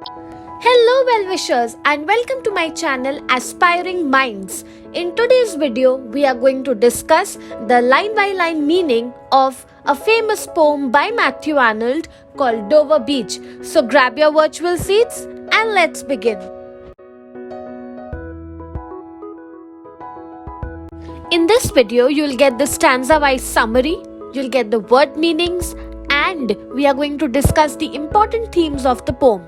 Hello well-wishers and welcome to my channel Aspiring Minds. In today's video, we are going to discuss the line-by-line meaning of a famous poem by Mathew Arnold called Dover Beach. So grab your virtual seats and let's begin. In this video, you'll get the stanza-wise summary, you'll get the word meanings, and we are going to discuss the important themes of the poem.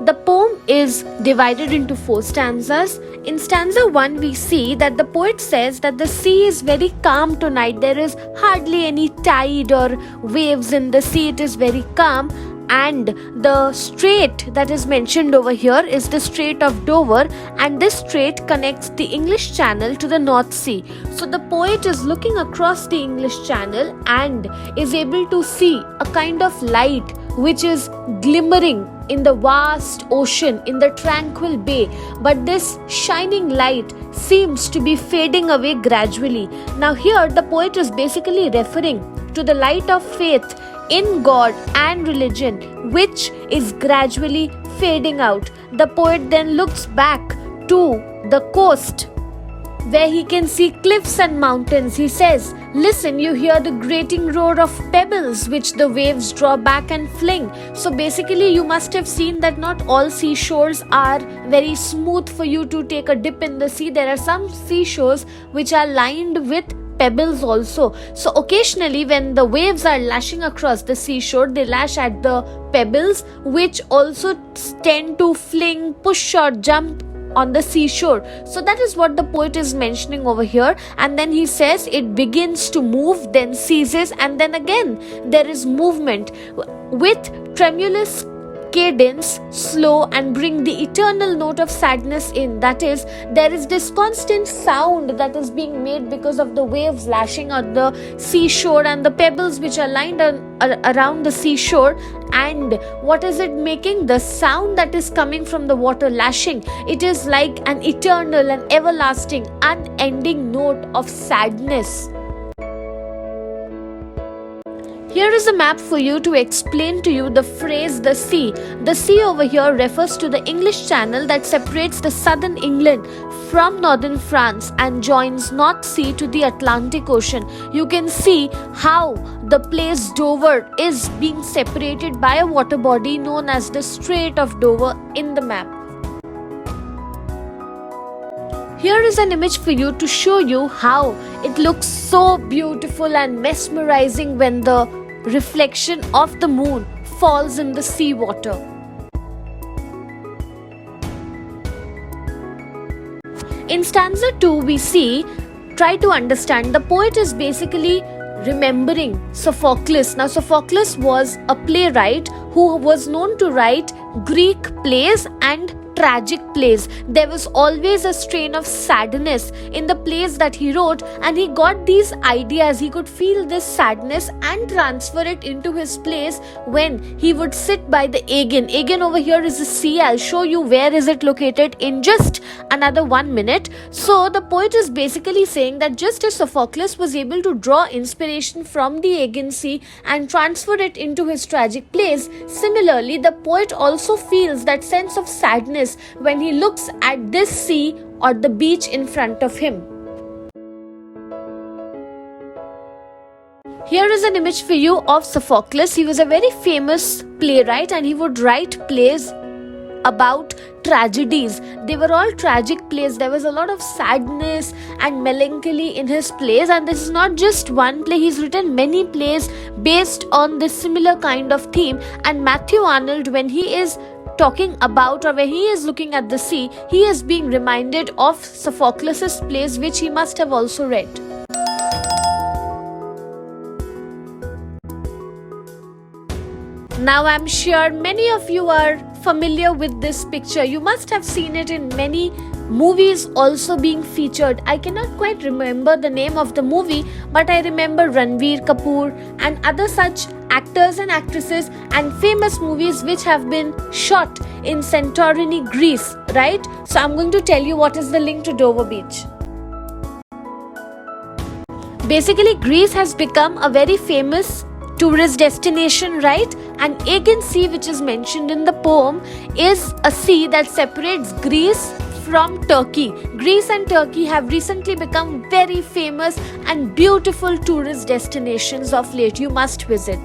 The poem is divided into 4 stanzas. In stanza 1, we see that the poet says that the sea is very calm tonight. There is hardly any tide or waves in the sea. It is very calm. And the strait that is mentioned over here is the Strait of Dover, and this strait connects the English Channel to the North Sea. So the poet is looking across the English Channel and is able to see a kind of light which is glimmering in the vast ocean, in the tranquil bay, but this shining light seems to be fading away gradually. Now here the poet is basically referring to the light of faith in God and religion, which is gradually fading out. The poet then looks back to the coast where he can see cliffs and mountains. He says, "Listen, you hear the grating roar of pebbles which the waves draw back and fling." So basically you must have seen that not all seashores are very smooth for you to take a dip in the sea. There are some seashores which are lined with pebbles also. So occasionally when the waves are lashing across the seashore, they lash at the pebbles, which also tend to fling, push or jump on the seashore. So that is what the poet is mentioning over here. And then he says it begins to move, then ceases, and then again there is movement with tremulous cadence, slow, and bring the eternal note of sadness in. That is, there is this constant sound that is being made because of the waves lashing on the seashore and the pebbles which are lined around the seashore. And what is it making? The sound that is coming from the water lashing, it is like an eternal and everlasting, unending note of sadness. Here is a map for you to explain to you the phrase the sea. The sea over here refers to the English Channel that separates the southern England from northern France and joins North Sea to the Atlantic Ocean. You can see how the place Dover is being separated by a water body known as the Strait of Dover in the map. Here is an image for you to show you how it looks so beautiful and mesmerizing when the reflection of the moon falls in the sea water. In stanza 2, we see, try to understand, the poet is basically remembering Sophocles. Now Sophocles was a playwright who was known to write Greek plays and tragic plays. There was always a strain of sadness in the plays that he wrote, and he got these ideas. He could feel this sadness and transfer it into his plays when he would sit by the Aegean. Aegean over here is a sea. I'll show you where is it located in just another 1 minute. So the poet is basically saying that just as Sophocles was able to draw inspiration from the Aegean Sea and transfer it into his tragic plays, similarly the poet also feels that sense of sadness when he looks at this sea or the beach in front of him. Here is an image for you of Sophocles. He was a very famous playwright and he would write plays about tragedies. They were all tragic plays. There was a lot of sadness and melancholy in his plays, and this is not just one play. He's written many plays based on this similar kind of theme. And Mathew Arnold, when he is talking about or when he is looking at the sea, he is being reminded of Sophocles' plays, which he must have also read. Now I'm sure many of you are familiar with this picture. You must have seen it in many movies also being featured. I cannot quite remember the name of the movie, but I remember Ranveer Kapoor and other such actors and actresses and famous movies which have been shot in Santorini, Greece, right? So I'm going to tell you what is the link to Dover Beach. Basically, Greece has become a very famous tourist destination, right? And Aegean Sea, which is mentioned in the poem, is a sea that separates Greece from Turkey. Greece and Turkey have recently become very famous and beautiful tourist destinations of late. You must visit.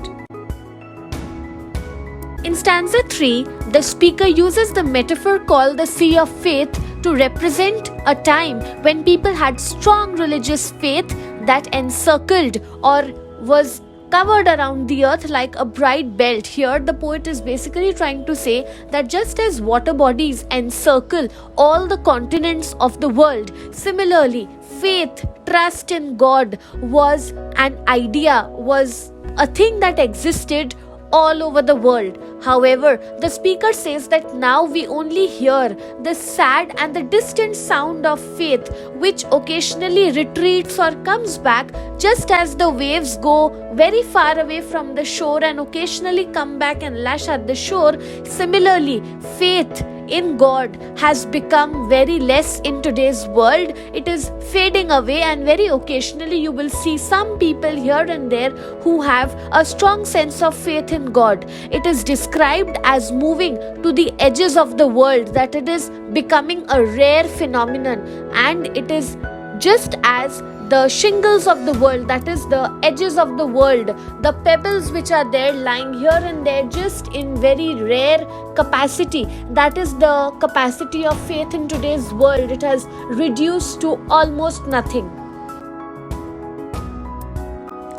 In stanza 3, the speaker uses the metaphor called the Sea of Faith to represent a time when people had strong religious faith that encircled or was covered around the earth like a bright belt. Here the poet is basically trying to say that just as water bodies encircle all the continents of the world, similarly faith, trust in God was an idea, was a thing that existed all over the world. However, the speaker says that now we only hear the sad and the distant sound of faith, which occasionally retreats or comes back, just as the waves go very far away from the shore and occasionally come back and lash at the shore. Similarly, faith in God has become very less in today's world. It is fading away, and very occasionally you will see some people here and there who have a strong sense of faith in God. It is described as moving to the edges of the world, that it is becoming a rare phenomenon, and it is just as the shingles of the world, that is the edges of the world, the pebbles which are there lying here and there just in very rare capacity, that is the capacity of faith in today's world. It has reduced to almost nothing.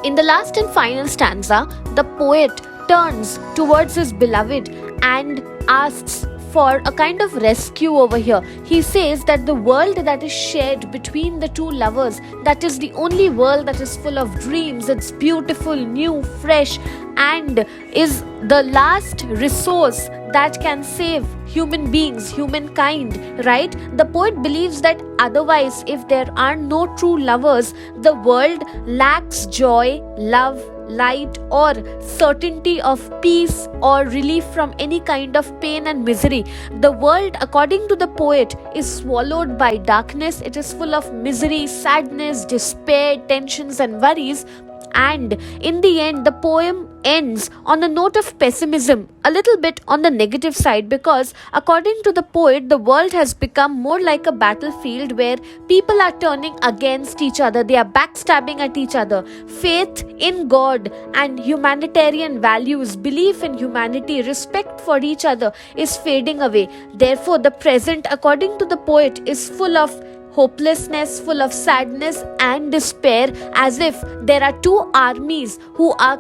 In the last and final stanza, the poet turns towards his beloved and asks for a kind of rescue over here. He says that the world that is shared between the two lovers, that is the only world that is full of dreams, it's beautiful, new, fresh, and is the last resource that can save human beings, humankind, right? The poet believes that otherwise, if there are no true lovers, the world lacks joy, love, light, or certainty of peace or relief from any kind of pain and misery. The world, according to the poet, is swallowed by darkness. It is full of misery, sadness, despair, tensions and worries. And in the end, the poem ends on a note of pessimism, a little bit on the negative side, because according to the poet, the world has become more like a battlefield where people are turning against each other, they are backstabbing at each other. Faith in God and humanitarian values, belief in humanity, respect for each other is fading away. Therefore, the present, according to the poet, is full of hopelessness, full of sadness and despair, as if there are two armies who are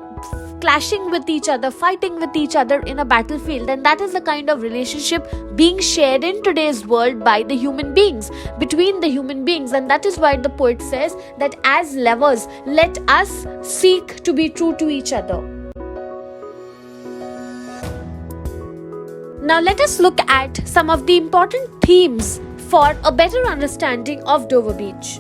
clashing with each other, fighting with each other in a battlefield. And that is the kind of relationship being shared in today's world by the human beings, between the human beings. And that is why the poet says that as lovers, let us seek to be true to each other. Now let us look at some of the important themes for a better understanding of Dover Beach.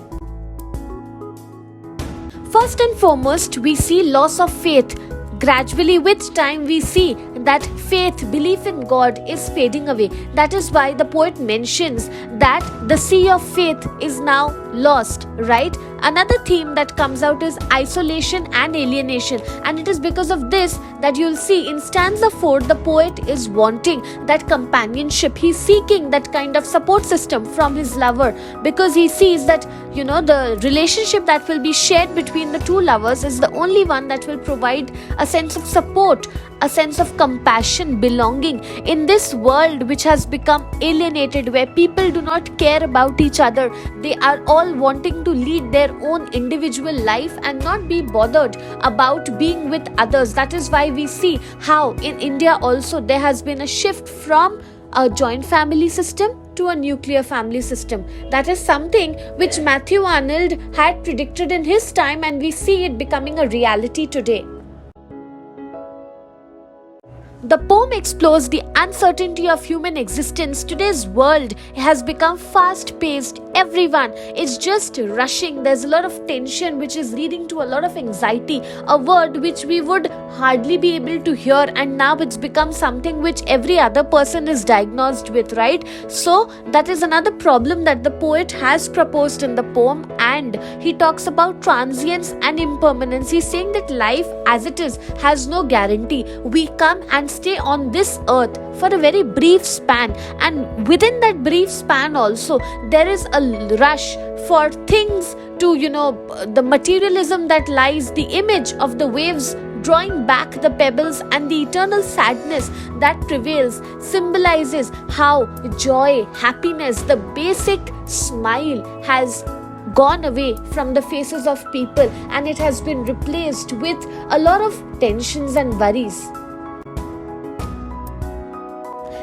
First and foremost, we see loss of faith. Gradually, with time, we see that faith, belief in God is fading away. That is why the poet mentions that the sea of faith is now lost, right? Another theme that comes out is isolation and alienation, and it is because of this that you'll see in stanza 4, the poet is wanting that companionship. He's seeking that kind of support system from his lover, because he sees that, the relationship that will be shared between the two lovers is the only one that will provide a sense of support, a sense of compassion, belonging in this world which has become alienated, where people do not care about each other. They are all wanting to lead their own individual life and not be bothered about being with others. That is why we see how in India also there has been a shift from a joint family system to a nuclear family system. That is something which Mathew Arnold had predicted in his time, and we see it becoming a reality today. The poem explores the uncertainty of human existence. Today's world has become fast-paced, everyone is just rushing. There's a lot of tension which is leading to a lot of anxiety, a word which we would hardly be able to hear, and now it's become something which every other person is diagnosed with, right? So that is another problem that the poet has proposed in the poem, and he talks about transience and impermanence. He's saying that life as it is has no guarantee. We come and stay on this earth for a very brief span, and within that brief span also there is a rush for things to, the materialism that lies, the image of the waves drawing back the pebbles, and the eternal sadness that prevails symbolizes how joy, happiness, the basic smile has gone away from the faces of people, and it has been replaced with a lot of tensions and worries.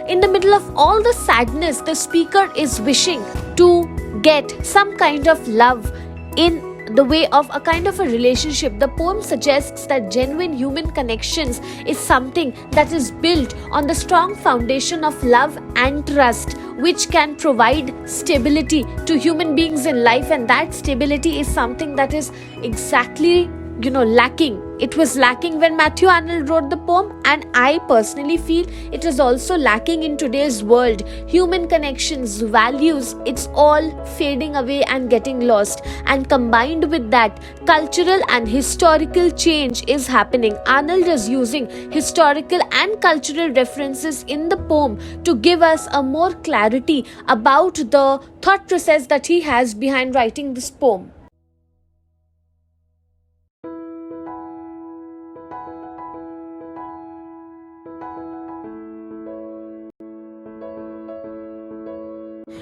In the middle of all the sadness, the speaker is wishing to get some kind of love in the way of a kind of a relationship. The poem suggests that genuine human connections is something that is built on the strong foundation of love and trust, which can provide stability to human beings in life, and that stability is something that is exactly lacking. It was lacking when Mathew Arnold wrote the poem, and I personally feel it is also lacking in today's world. Human connections, values, it's all fading away and getting lost, and combined with that, cultural and historical change is happening. Arnold is using historical and cultural references in the poem to give us a more clarity about the thought process that he has behind writing this poem.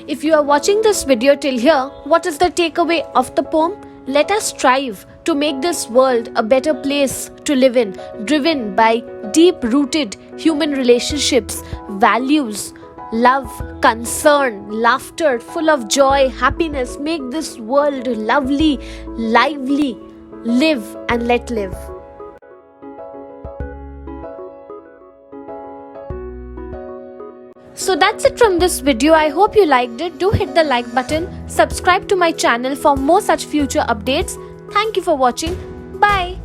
If you are watching this video till here, what is the takeaway of the poem? Let us strive to make this world a better place to live in, driven by deep-rooted human relationships, values, love, concern, laughter, full of joy, happiness. Make this world lovely, lively, live and let live. So that's it from this video. I hope you liked it. Do hit the like button. Subscribe to my channel for more such future updates. Thank you for watching. Bye.